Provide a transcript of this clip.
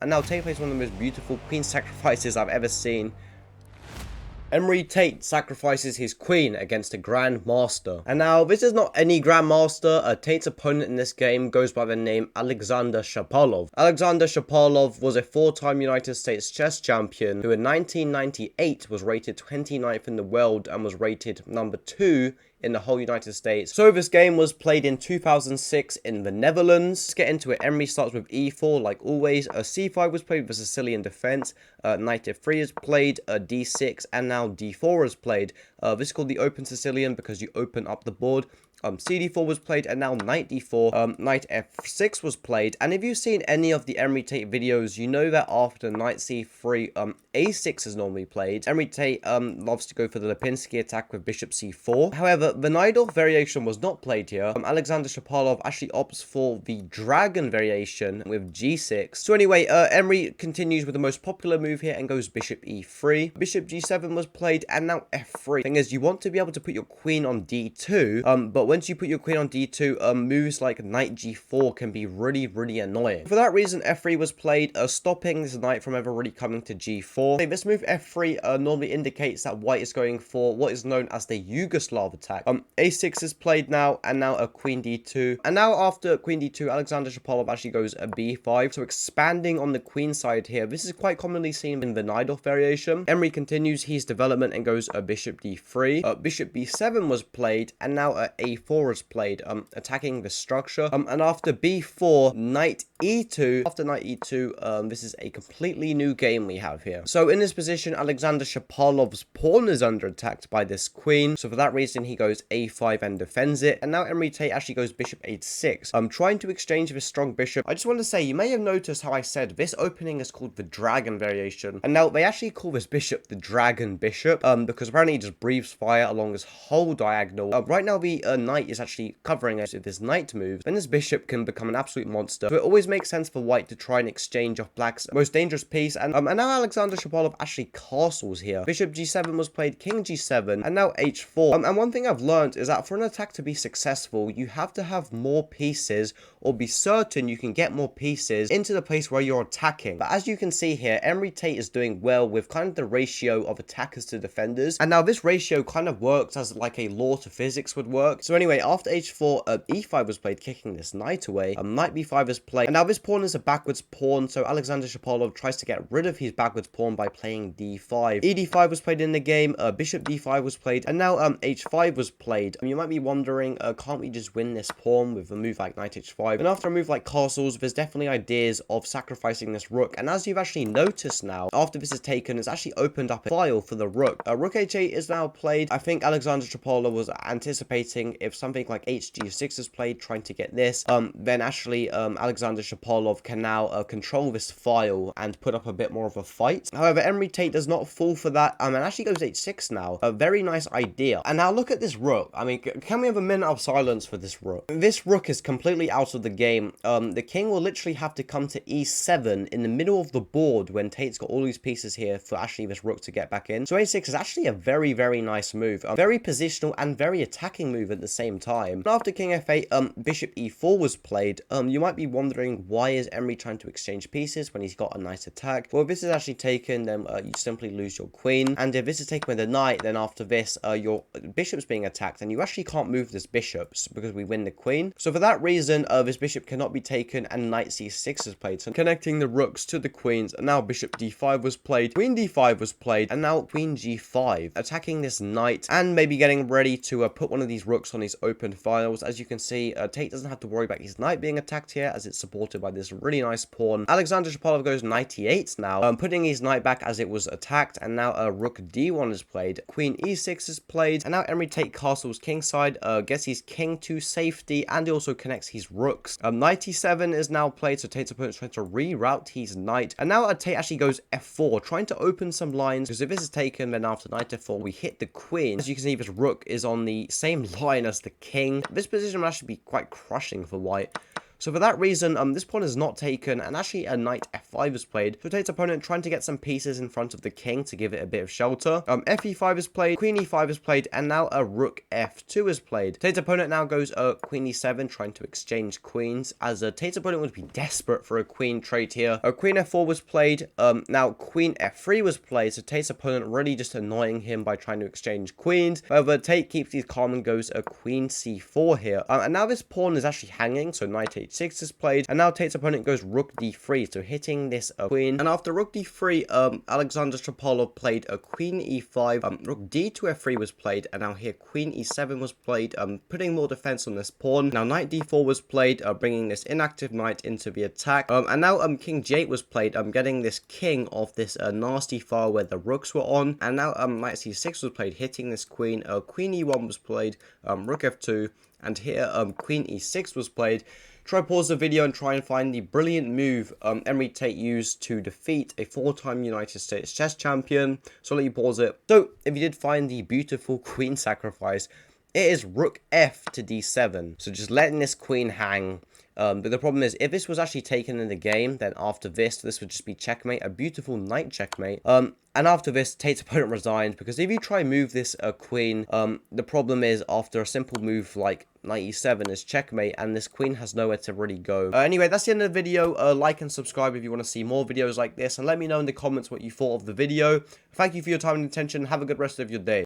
And now Tate plays one of the most beautiful queen sacrifices I've ever seen. Emory Tate sacrifices his queen against a Grandmaster. And now, this is not any Grandmaster. Tate's opponent in this game goes by the name Alexander Shapolov. Alexander Shapolov was a 4-time United States chess champion who in 1998 was rated 29th in the world and was rated number 2 in the whole United States. So this game was played in 2006 in the Netherlands. Let's get into it. Emory starts with e4 like always. C5 was played with a Sicilian defense. Knight f3 is played. D6 and now d4 is played. This is called the open Sicilian because you open up the board. CD4 was played, and now knight d4, knight f6 was played. And if you've seen any of the Emory Tate videos, you know that after knight c3, a6 is normally played. Emory Tate loves to go for the Lipinski attack with bishop c4. However, the Najdorf variation was not played here. Alexander Shapolov actually opts for the dragon variation with g6. So anyway, Emory continues with the most popular move here and goes bishop e3. Bishop g7 was played, and now f3. Thing is, you want to be able to put your queen on d2, but once you put your queen on d2, moves like knight g4 can be really annoying. For that reason, f3 was played, stopping this knight from ever really coming to g4. This move f3 normally indicates that white is going for what is known as the Yugoslav attack. a6 is played now, and now a queen d2. And now after queen d2, Alexander Shapolov actually goes a b5. So expanding on the queen side here, this is quite commonly seen in the Najdorf variation. Emory continues his development and goes a bishop d3. Bishop b7 was played, and now a4 is played, attacking the structure. And after b4, knight e2. After knight e2, this is a completely new game we have here. So in this position, Alexander Shapolov's pawn is under attack by this queen. So for that reason, he goes a5 and defends it. And now Emory Tate actually goes bishop h6, trying to exchange this strong bishop. I just want to say, you may have noticed how I said this opening is called the dragon variation. And now they actually call this bishop the dragon bishop, because apparently it just breathes fire along this whole diagonal. Right now, the knight is actually covering us. If this knight moves, then this bishop can become an absolute monster. So it always makes sense for white to try and exchange off black's most dangerous piece. And now Alexander Shapolov actually castles here. Bishop g7 was played, king g7, and now h4. And one thing I've learned is that for an attack to be successful, you have to have more pieces, or be certain you can get more pieces into the place where you're attacking. But as you can see here, Emory Tate is doing well with kind of the ratio of attackers to defenders. And now this ratio kind of works as like a law to physics would work. So anyway, after h4, e5 was played, kicking this knight away. Knight b5 is played, and now this pawn is a backwards pawn, so Alexander Shapolov tries to get rid of his backwards pawn by playing d5. ed5 was played in the game, bishop d5 was played, and now h5 was played. You might be wondering, can't we just win this pawn with a move like knight h5? And after a move like castles, there's definitely ideas of sacrificing this rook, and as you've actually noticed now, after this is taken, it's actually opened up a file for the rook. Rook h8 is now played. I think Alexander Shapolov was anticipating if something like hg6 is played, trying to get this, then actually Alexander Shapolov can now control this file and put up a bit more of a fight. However, Emory Tate does not fall for that, and actually goes h6 now. A very nice idea. And now look at this rook. I mean, can we have a minute of silence for this rook? This rook is completely out of the game. The king will literally have to come to e7 in the middle of the board when Tate's got all these pieces here for actually this rook to get back in. So a6 is actually a very nice move. A very positional and very attacking move at the same time. After king f8, bishop e4 was played. You might be wondering, why is Emory trying to exchange pieces when he's got a nice attack? Well, if this is actually taken, then you simply lose your queen. And if this is taken with a knight, then after this, your bishop's being attacked, and you actually can't move this bishop because we win the queen. So for that reason, this bishop cannot be taken, and knight c6 is played. So connecting the rooks to the queens, and now bishop d5 was played, queen d5 was played, and now queen g5, attacking this knight, and maybe getting ready to put one of these rooks on his open files. As you can see, Tate doesn't have to worry about his knight being attacked here, as it's supported by this really nice pawn. Alexander Shapolov goes knight e8 now, putting his knight back as it was attacked, and now rook d1 is played, queen e6 is played, and now Emory Tate castles kingside, gets his king to safety, and he also connects his rooks. Knight e7 is now played, so Tate's opponent's trying to reroute his knight, and now Tate actually goes f4, trying to open some lines, because if this is taken, then after knight f4, we hit the queen. As you can see, this rook is on the same line as the king. This position will actually be quite crushing for white. So for that reason, this pawn is not taken, and actually a knight f5 is played. So Tate's opponent trying to get some pieces in front of the king to give it a bit of shelter. Fe5 is played, queen e5 is played, and now a rook f2 is played. Tate's opponent now goes queen e7, trying to exchange queens, as Tate's opponent would be desperate for a queen trade here. Queen f4 was played, now queen f3 was played, so Tate's opponent really just annoying him by trying to exchange queens. However, Tate keeps these calm and goes queen c4 here. And now this pawn is actually hanging, so knight h6 is played, and now Tate's opponent goes rook d3, so hitting this queen. And after rook d3, Alexander Shapolov played a queen e5, rook d to f3 was played, and now here queen e7 was played, putting more defense on this pawn. Now knight d4 was played, bringing this inactive knight into the attack, and now king g8 was played, getting this king off this nasty file where the rooks were on, and now knight c6 was played, hitting this queen. Queen e1 was played, rook f2, and here queen e6 was played. Try pause the video and try and find the brilliant move Emory Tate used to defeat a 4-time United States chess champion. So I'll let you pause it. So if you did find the beautiful queen sacrifice, it is rook f to d7. So just letting this queen hang. But the problem is, if this was actually taken in the game, then after this would just be checkmate, a beautiful knight checkmate. And after this, Tate's opponent resigned, because if you try move this queen, the problem is after a simple move like knight e7 is checkmate, and this queen has nowhere to really go. Anyway, that's the end of the video. Like and subscribe if you want to see more videos like this, and let me know in the comments what you thought of the video. Thank you for your time and attention. Have a good rest of your day.